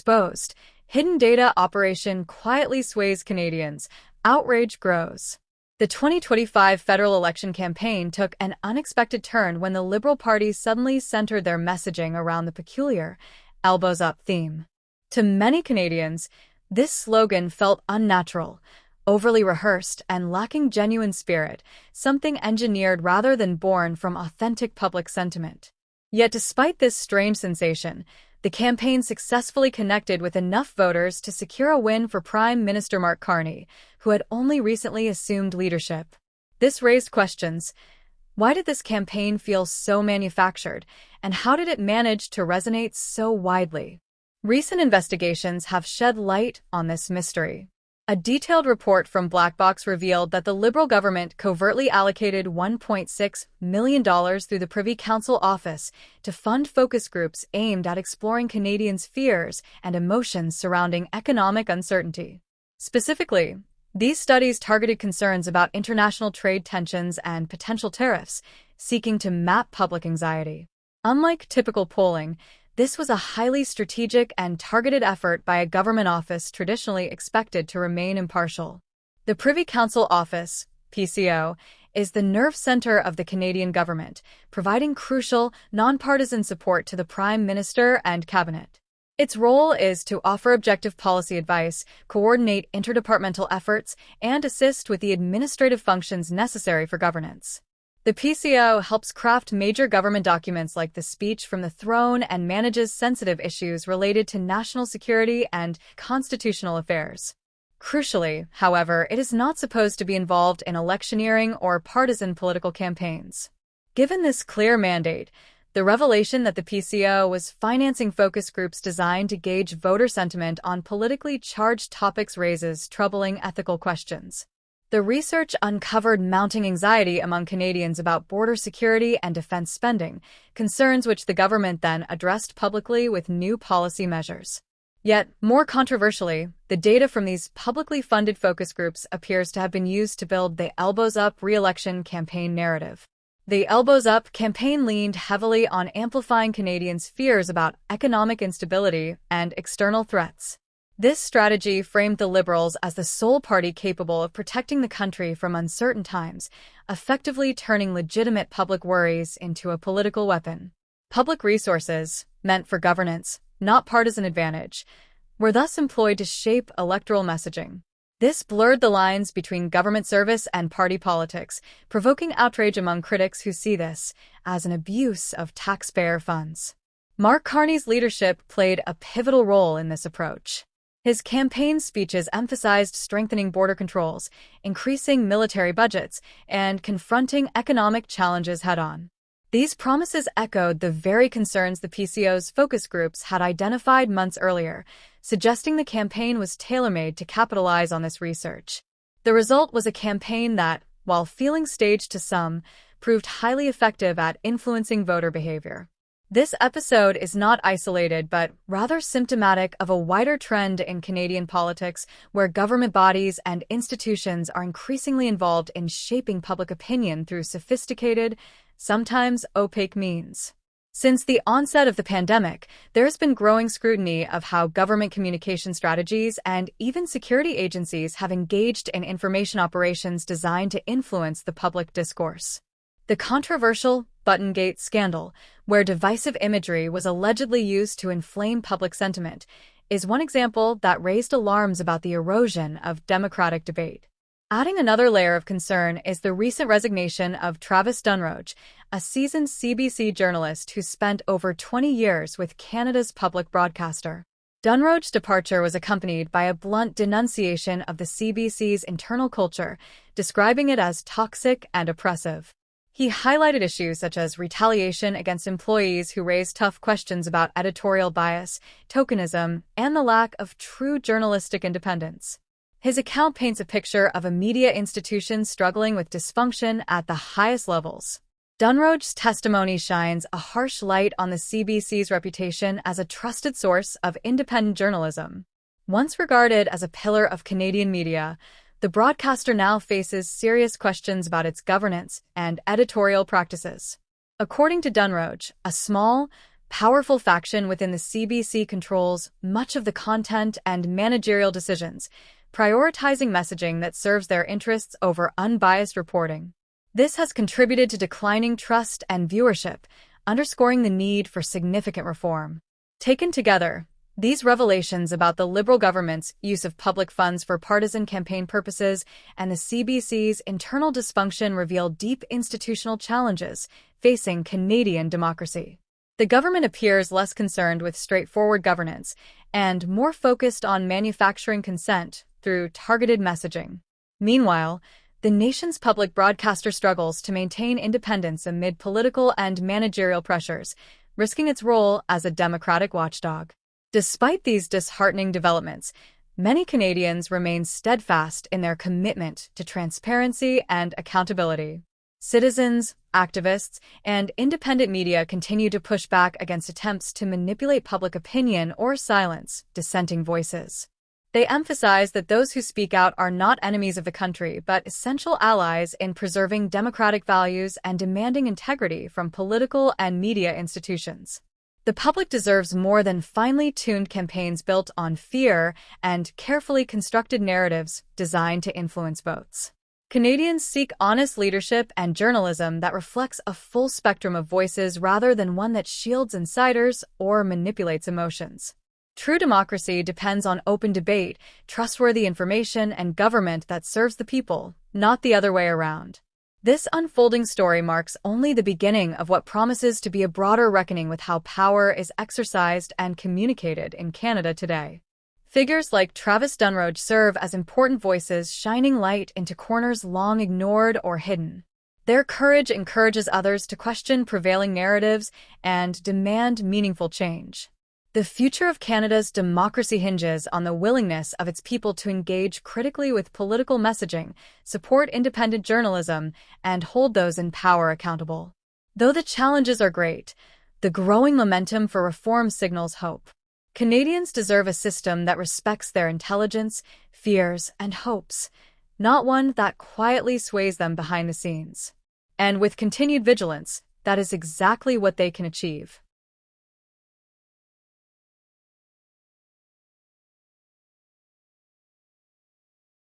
exposed. Hidden data operation quietly sways Canadians. Outrage grows. The 2025 federal election campaign took an unexpected turn when the Liberal Party suddenly centered their messaging around the peculiar elbows up theme. To many Canadians, this slogan felt unnatural, overly rehearsed, and lacking genuine spirit, something engineered rather than born from authentic public sentiment. Yet despite this strange sensation, the campaign successfully connected with enough voters to secure a win for Prime Minister Mark Carney, who had only recently assumed leadership. This raised questions. Why did this campaign feel so manufactured, and how did it manage to resonate so widely? Recent investigations have shed light on this mystery. A detailed report from Black Box revealed that the Liberal government covertly allocated $1.6 million through the Privy Council Office to fund focus groups aimed at exploring Canadians' fears and emotions surrounding economic uncertainty. Specifically, these studies targeted concerns about international trade tensions and potential tariffs, seeking to map public anxiety. Unlike typical polling, this was a highly strategic and targeted effort by a government office traditionally expected to remain impartial. The Privy Council Office, PCO, is the nerve center of the Canadian government, providing crucial, nonpartisan support to the Prime Minister and Cabinet. Its role is to offer objective policy advice, coordinate interdepartmental efforts, and assist with the administrative functions necessary for governance. The PCO helps craft major government documents like the Speech from the Throne and manages sensitive issues related to national security and constitutional affairs. Crucially, however, it is not supposed to be involved in electioneering or partisan political campaigns. Given this clear mandate, the revelation that the PCO was financing focus groups designed to gauge voter sentiment on politically charged topics raises troubling ethical questions. The research uncovered mounting anxiety among Canadians about border security and defense spending, concerns which the government then addressed publicly with new policy measures. Yet, more controversially, the data from these publicly funded focus groups appears to have been used to build the Elbows Up re-election campaign narrative. The Elbows Up campaign leaned heavily on amplifying Canadians' fears about economic instability and external threats. This strategy framed the Liberals as the sole party capable of protecting the country from uncertain times, effectively turning legitimate public worries into a political weapon. Public resources, meant for governance, not partisan advantage, were thus employed to shape electoral messaging. This blurred the lines between government service and party politics, provoking outrage among critics who see this as an abuse of taxpayer funds. Mark Carney's leadership played a pivotal role in this approach. His campaign speeches emphasized strengthening border controls, increasing military budgets, and confronting economic challenges head-on. These promises echoed the very concerns the PCO's focus groups had identified months earlier, suggesting the campaign was tailor-made to capitalize on this research. The result was a campaign that, while feeling staged to some, proved highly effective at influencing voter behavior. This episode is not isolated but rather symptomatic of a wider trend in Canadian politics where government bodies and institutions are increasingly involved in shaping public opinion through sophisticated, sometimes opaque means. Since the onset of the pandemic, there has been growing scrutiny of how government communication strategies and even security agencies have engaged in information operations designed to influence the public discourse. The controversial Buttongate scandal, where divisive imagery was allegedly used to inflame public sentiment, is one example that raised alarms about the erosion of democratic debate. Adding another layer of concern is the recent resignation of Travis Dunroj, a seasoned CBC journalist who spent over 20 years with Canada's public broadcaster. Dunroj's departure was accompanied by a blunt denunciation of the CBC's internal culture, describing it as toxic and oppressive. He highlighted issues such as retaliation against employees who raised tough questions about editorial bias, tokenism, and the lack of true journalistic independence. His account paints a picture of a media institution struggling with dysfunction at the highest levels. Dunroj's testimony shines a harsh light on the CBC's reputation as a trusted source of independent journalism. Once regarded as a pillar of Canadian media, the broadcaster now faces serious questions about its governance and editorial practices. According to Dunroj, a small, powerful faction within the CBC controls much of the content and managerial decisions, prioritizing messaging that serves their interests over unbiased reporting. This has contributed to declining trust and viewership, underscoring the need for significant reform. Taken together, these revelations about the Liberal government's use of public funds for partisan campaign purposes and the CBC's internal dysfunction reveal deep institutional challenges facing Canadian democracy. The government appears less concerned with straightforward governance and more focused on manufacturing consent through targeted messaging. Meanwhile, the nation's public broadcaster struggles to maintain independence amid political and managerial pressures, risking its role as a democratic watchdog. Despite these disheartening developments, many Canadians remain steadfast in their commitment to transparency and accountability. Citizens, activists, and independent media continue to push back against attempts to manipulate public opinion or silence dissenting voices. They emphasize that those who speak out are not enemies of the country, but essential allies in preserving democratic values and demanding integrity from political and media institutions. The public deserves more than finely tuned campaigns built on fear and carefully constructed narratives designed to influence votes. Canadians seek honest leadership and journalism that reflects a full spectrum of voices rather than one that shields insiders or manipulates emotions. True democracy depends on open debate, trustworthy information, and government that serves the people, not the other way around. This unfolding story marks only the beginning of what promises to be a broader reckoning with how power is exercised and communicated in Canada today. Figures like Travis Dunroj serve as important voices shining light into corners long ignored or hidden. Their courage encourages others to question prevailing narratives and demand meaningful change. The future of Canada's democracy hinges on the willingness of its people to engage critically with political messaging, support independent journalism, and hold those in power accountable. Though the challenges are great, the growing momentum for reform signals hope. Canadians deserve a system that respects their intelligence, fears, and hopes, not one that quietly sways them behind the scenes. And with continued vigilance, that is exactly what they can achieve.